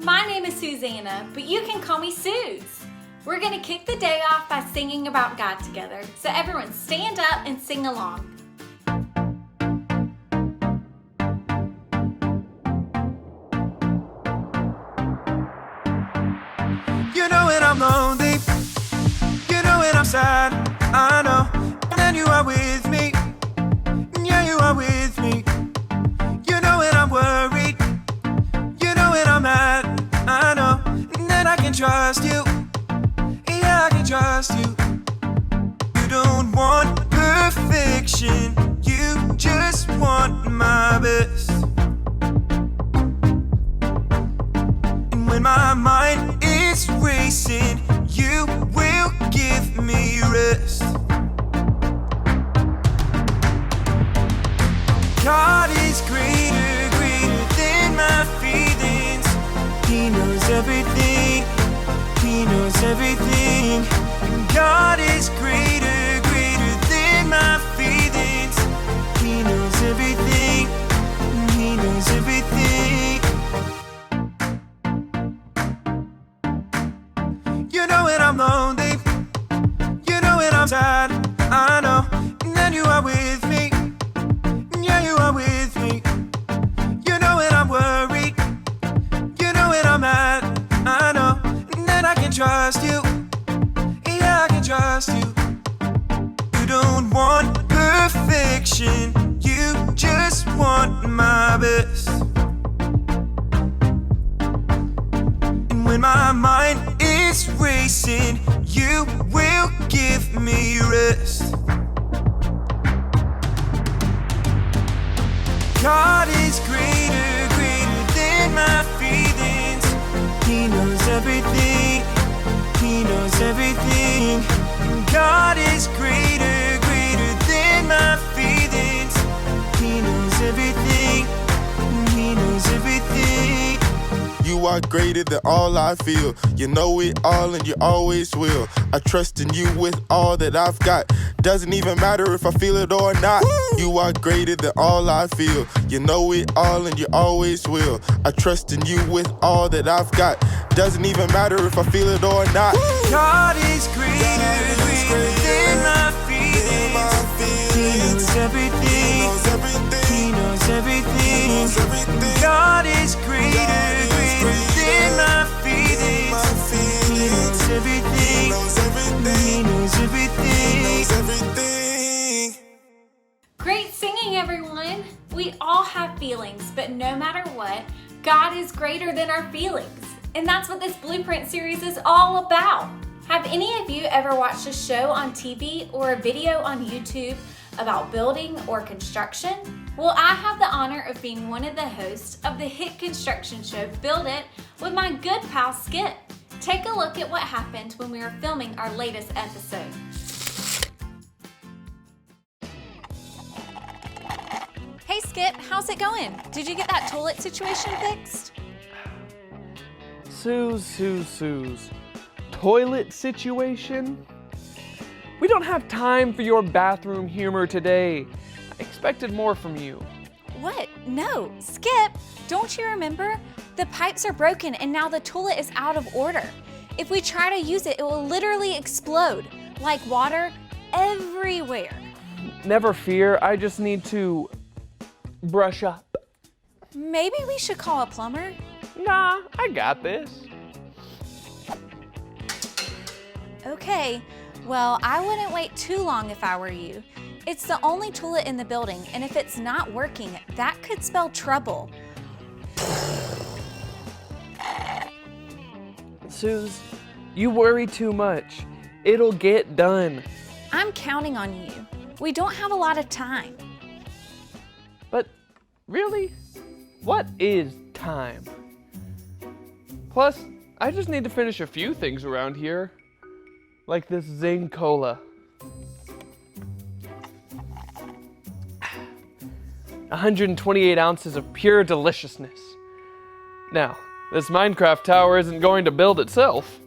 my name is Susanna, but you can call me Suze. We're gonna kick the day off by singing about God together. So everyone stand up and sing along. You know when I'm lonely, you know when I'm sad, I know. And then you are with me, yeah, you are with me. You know when I'm worried, you know when I'm mad, I know. And then I can trust you, yeah, I can trust you. You don't want perfection, you just want my best. And when my mind is racing, you will give me rest. God is greater, greater than my feelings. He knows everything, He knows everything. God is greater, greater than my feelings. He knows everything, He knows everything. You know when I'm lonely, you know when I'm sad, I know. And then you are with me, yeah, you are with me. You know when I'm worried, you know when I'm mad, I know. And then I can trust you, yeah, I can trust you. You don't want perfection, you just want my best. And when my mind is racing, you will give me rest. God is greater, greater than my feelings. He knows everything, He knows everything. God is greater, greater than my feelings. He knows everything, He knows everything. You are greater than all I feel. You know it all and you always will. I trust in you with all that I've got. Doesn't even matter if I feel it or not. You are greater than all I feel. You know it all and you always will. I trust in you with all that I've got. Doesn't even matter if I feel it or not. God is greater, greater than my feelings. He knows everything, He knows everything. God is greater, greater than my feelings. He knows everything, He knows everything. Great singing, everyone. We all have feelings, but no matter what, God is greater than our feelings. And that's what this Blueprint series is all about. Have any of you ever watched a show on TV or a video on YouTube about building or construction? Well, I have the honor of being one of the hosts of the hit construction show Build It with my good pal Skip. Take a look at what happened when we were filming our latest episode. Hey Skip, how's it going? Did you get that toilet situation fixed? Suze. Toilet situation? We don't have time for your bathroom humor today. I expected more from you. What? No, Skip, don't you remember? The pipes are broken and now the toilet is out of order. If we try to use it, it will literally explode, like water everywhere. Never fear, I just need to brush up. Maybe we should call a plumber? Nah, I got this. Okay, well, I wouldn't wait too long if I were you. It's the only toilet in the building, and if it's not working, that could spell trouble. Suze, you worry too much. It'll get done. I'm counting on you. We don't have a lot of time. But really, what is time? Plus, I just need to finish a few things around here. Like this Zing Cola. 128 ounces of pure deliciousness. Now, this Minecraft tower isn't going to build itself.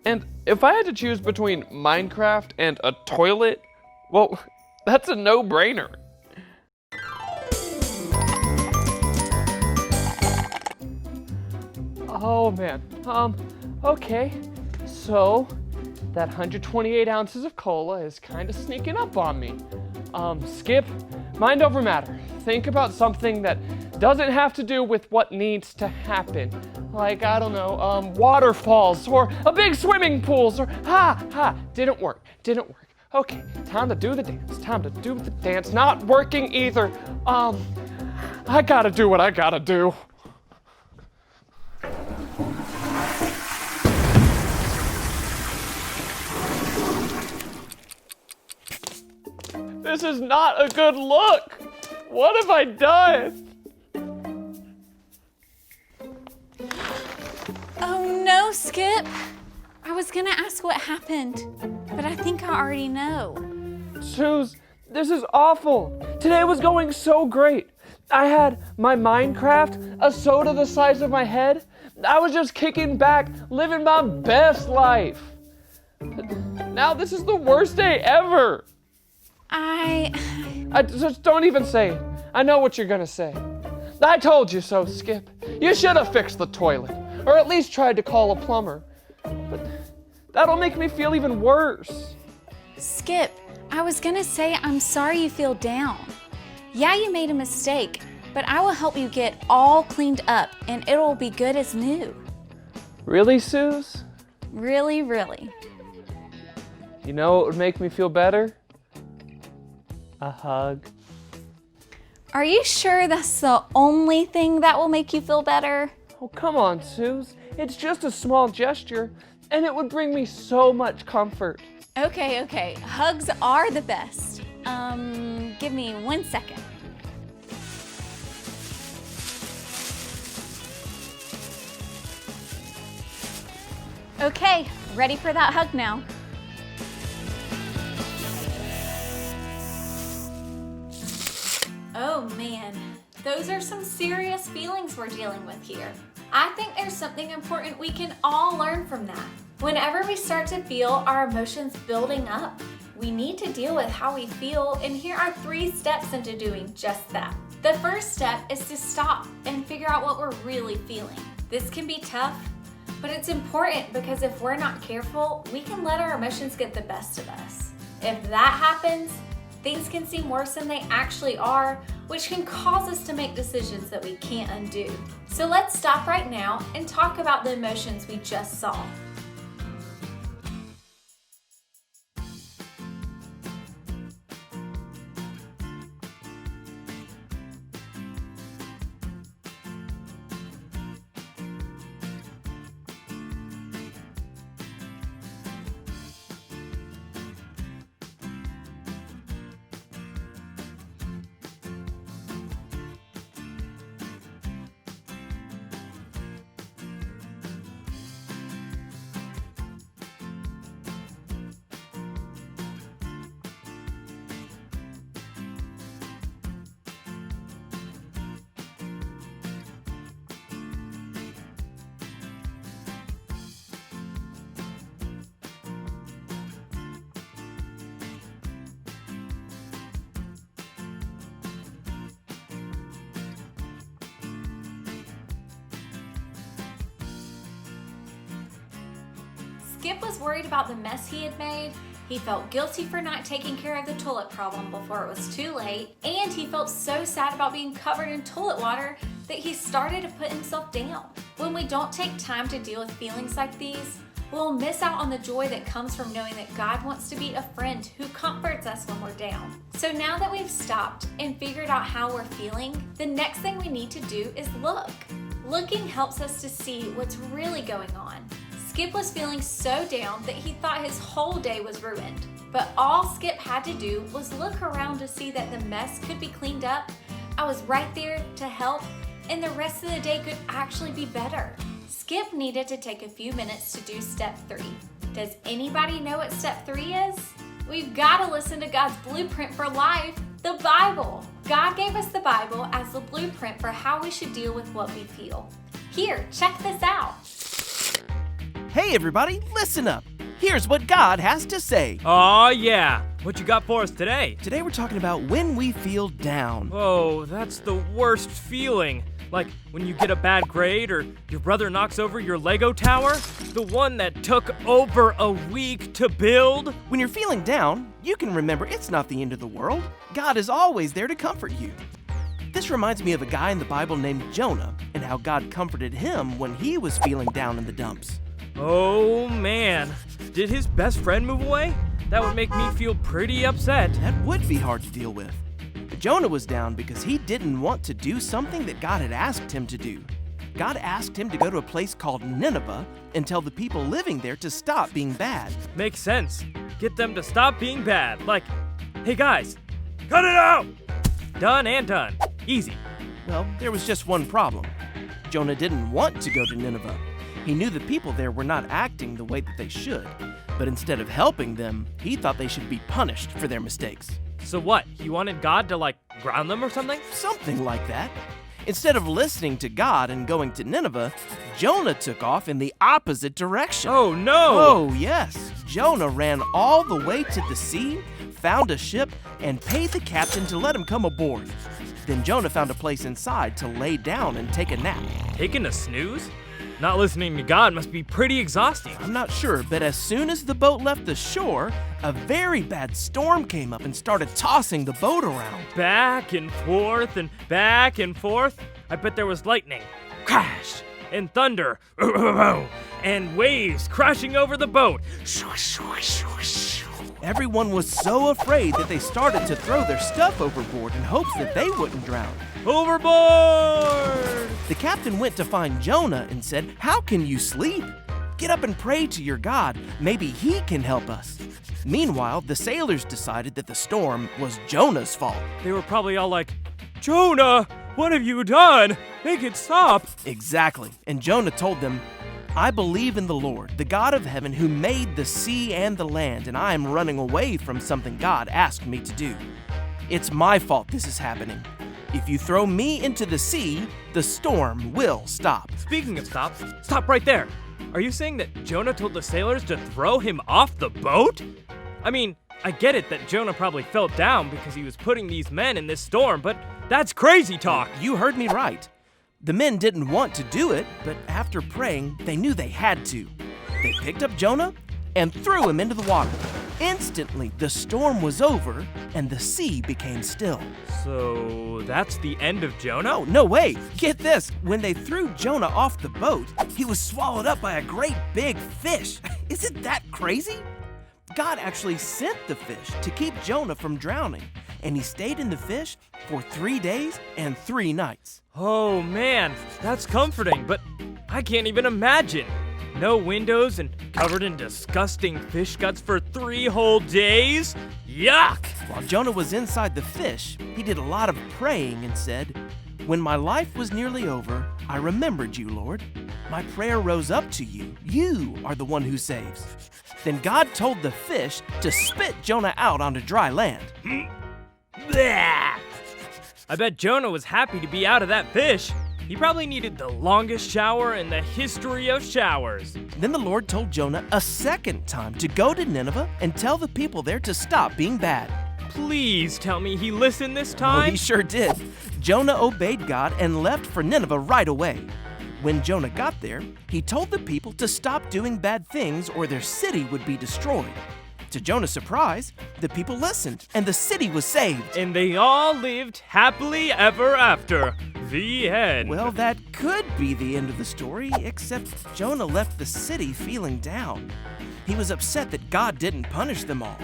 And if I had to choose between Minecraft and a toilet, well, that's a no-brainer. Oh man, okay. So, that 128 ounces of cola is kind of sneaking up on me. Skip, mind over matter. Think about something that doesn't have to do with what needs to happen. Like, I don't know, waterfalls or a big swimming pools or didn't work. Okay, time to do the dance. Not working either. I gotta do what I gotta do. This is not a good look. What have I done? Oh no, Skip. I was gonna ask what happened, but I think I already know. Suze, this is awful. Today was going so great. I had my Minecraft, a soda the size of my head. I was just kicking back, living my best life. Now this is the worst day ever. I just don't even say it. I know what you're gonna say. I told you so, Skip. You should have fixed the toilet, or at least tried to call a plumber. But that'll make me feel even worse. Skip, I was gonna say I'm sorry you feel down. Yeah, you made a mistake, but I will help you get all cleaned up and it'll be good as new. Really, Suze? Really, really. You know what would make me feel better? A hug. Are you sure that's the only thing that will make you feel better? Oh, come on, Suze. It's just a small gesture, and it would bring me so much comfort. Okay. Hugs are the best. Give me 1 second. Okay, ready for that hug now. Oh man, those are some serious feelings we're dealing with here. I think there's something important we can all learn from that. Whenever we start to feel our emotions building up, we need to deal with how we feel, and here are 3 steps into doing just that. The first step is to stop and figure out what we're really feeling. This can be tough, but it's important because if we're not careful, we can let our emotions get the best of us. If that happens, things can seem worse than they actually are, which can cause us to make decisions that we can't undo. So let's stop right now and talk about the emotions we just saw. Skip was worried about the mess he had made. He felt guilty for not taking care of the toilet problem before it was too late, and he felt so sad about being covered in toilet water that he started to put himself down. When we don't take time to deal with feelings like these, we'll miss out on the joy that comes from knowing that God wants to be a friend who comforts us when we're down. So now that we've stopped and figured out how we're feeling, the next thing we need to do is look. Looking helps us to see what's really going on. Skip was feeling so down that he thought his whole day was ruined. But all Skip had to do was look around to see that the mess could be cleaned up. I was right there to help, and the rest of the day could actually be better. Skip needed to take a few minutes to do step 3. Does anybody know what step 3 is? We've got to listen to God's blueprint for life, the Bible. God gave us the Bible as the blueprint for how we should deal with what we feel. Here, check this out. Hey everybody, listen up. Here's what God has to say. Aw, yeah. What you got for us today? Today we're talking about when we feel down. Oh, that's the worst feeling. Like when you get a bad grade or your brother knocks over your Lego tower? The one that took over a week to build? When you're feeling down, you can remember it's not the end of the world. God is always there to comfort you. This reminds me of a guy in the Bible named Jonah and how God comforted him when he was feeling down in the dumps. Oh man, did his best friend move away? That would make me feel pretty upset. That would be hard to deal with. But Jonah was down because he didn't want to do something that God had asked him to do. God asked him to go to a place called Nineveh and tell the people living there to stop being bad. Makes sense. Get them to stop being bad. Like, hey guys, cut it out! Done and done. Easy. Well, there was just one problem. Jonah didn't want to go to Nineveh. He knew the people there were not acting the way that they should, but instead of helping them, he thought they should be punished for their mistakes. So what, he wanted God to like ground them or something? Something like that. Instead of listening to God and going to Nineveh, Jonah took off in the opposite direction. Oh no! Oh, yes. Jonah ran all the way to the sea, found a ship, and paid the captain to let him come aboard. Then Jonah found a place inside to lay down and take a nap. Taking a snooze? Not listening to God must be pretty exhausting. I'm not sure, but as soon as the boat left the shore, a very bad storm came up and started tossing the boat around. Back and forth and back and forth. I bet there was lightning, crash, and thunder, and waves crashing over the boat. Everyone was so afraid that they started to throw their stuff overboard in hopes that they wouldn't drown. Overboard! The captain went to find Jonah and said, "How can you sleep? Get up and pray to your God. Maybe he can help us." Meanwhile, the sailors decided that the storm was Jonah's fault. They were probably all like, Jonah, what have you done? Make it stop. Exactly. And Jonah told them, "I believe in the Lord, the God of heaven who made the sea and the land, and I am running away from something God asked me to do. It's my fault this is happening. If you throw me into the sea, the storm will stop." Speaking of stop right there. Are you saying that Jonah told the sailors to throw him off the boat? I mean, I get it that Jonah probably felt down because he was putting these men in this storm, but that's crazy talk. You heard me right. The men didn't want to do it, but after praying, they knew they had to. They picked up Jonah and threw him into the water. Instantly, the storm was over and the sea became still. So that's the end of Jonah? No, wait. Get this. When they threw Jonah off the boat, he was swallowed up by a great big fish. Isn't that crazy? God actually sent the fish to keep Jonah from drowning, and he stayed in the fish for 3 days and 3 nights. Oh man, that's comforting, but I can't even imagine. No windows and covered in disgusting fish guts for 3 whole days? Yuck! While Jonah was inside the fish, he did a lot of praying and said, "When my life was nearly over, I remembered you, Lord. My prayer rose up to you. You are the one who saves." Then God told the fish to spit Jonah out onto dry land. Bleh! I bet Jonah was happy to be out of that fish. He probably needed the longest shower in the history of showers. Then the Lord told Jonah a second time to go to Nineveh and tell the people there to stop being bad. Please tell me he listened this Oh, time? he sure did. Jonah obeyed God and left for Nineveh right away. When Jonah got there, he told the people to stop doing bad things or their city would be destroyed. To Jonah's surprise, the people listened and the city was saved. And they all lived happily ever after. The end. Well, that could be the end of the story, except Jonah left the city feeling down. He was upset that God didn't punish them all.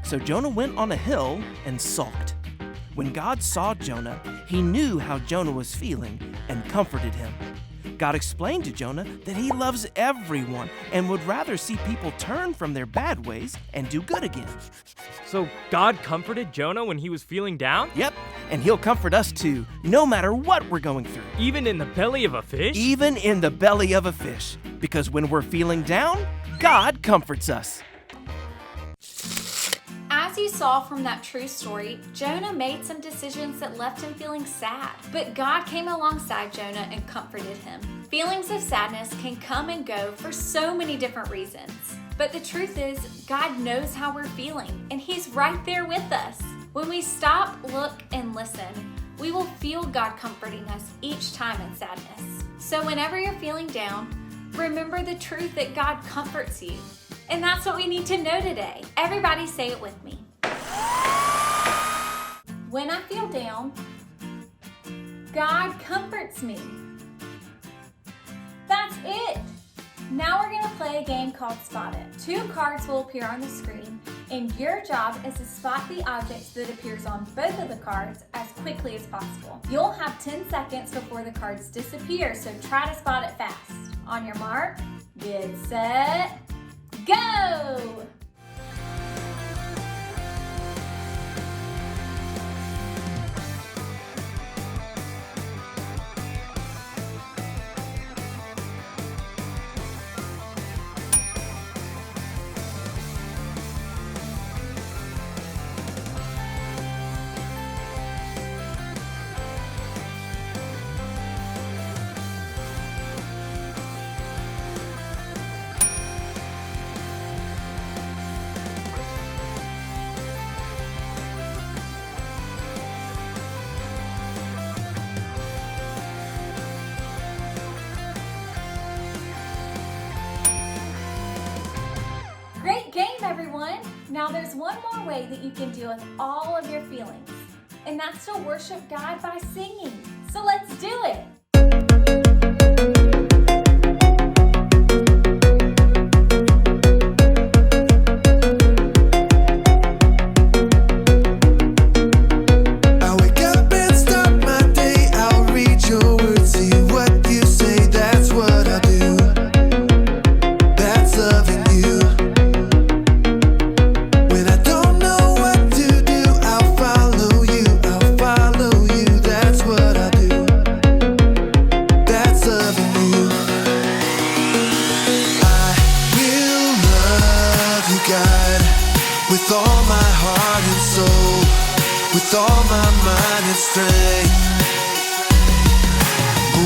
So Jonah went on a hill and sulked. When God saw Jonah, he knew how Jonah was feeling and comforted him. God explained to Jonah that he loves everyone and would rather see people turn from their bad ways and do good again. So God comforted Jonah when he was feeling down? Yep, and he'll comfort us too, no matter what we're going through. Even in the belly of a fish? Even in the belly of a fish. Because when we're feeling down, God comforts us. As you saw from that true story, Jonah made some decisions that left him feeling sad. But God came alongside Jonah and comforted him. Feelings of sadness can come and go for so many different reasons. But the truth is, God knows how we're feeling, and He's right there with us. When we stop, look, and listen, we will feel God comforting us each time in sadness. So whenever you're feeling down, remember the truth that God comforts you. And that's what we need to know today. Everybody say it with me. When I feel down, God comforts me. That's it. Now we're gonna play a game called Spot It. 2 cards will appear on the screen, and your job is to spot the objects that appears on both of the cards as quickly as possible. You'll have 10 seconds before the cards disappear, so try to spot it fast. On your mark, get set, go! Great game, everyone! Now there's one more way that you can deal with all of your feelings, and that's to worship God by singing. So let's do it! I wake up and start my day. I'll read your words, see what you say. That's what I do. That's loving you. When I don't know what to do, I'll follow you. I'll follow you. That's what I do. That's loving you. I will love you, God, with all my heart and soul, with all my mind and strength.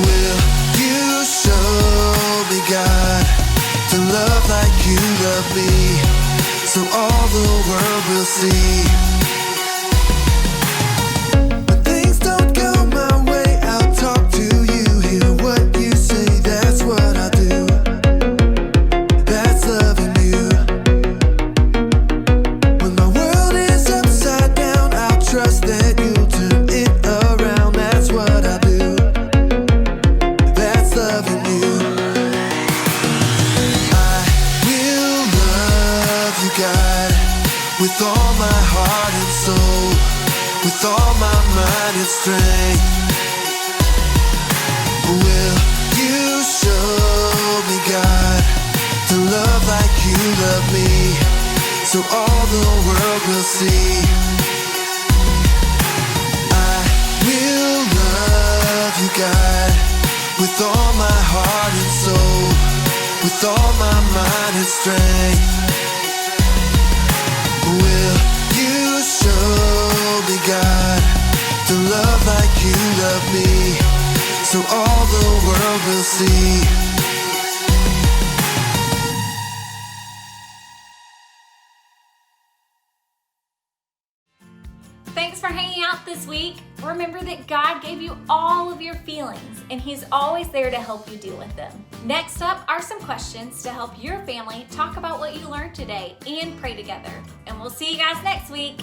Will you show me, God, to love like you love me, so all the world will see? When things don't go my way, I'll talk to you, hear what you say. That's what I do. That's loving you. When my world is upside down, I'll trust that you'll turn it around. That's what I do. That's loving you. I will love you, God, with all my heart and soul, with all my mind and strength. Will you show me, God, to love like you love me, so all the world will see? I will love you, God, with all my heart and soul, with all my mind and strength. Will you show me, God, to love like you love me, so all the world will see? Thanks for hanging out this week. Remember that God gave you all of your feelings, and He's always there to help you deal with them. Next up are some questions to help your family talk about what you learned today and pray together. And we'll see you guys next week.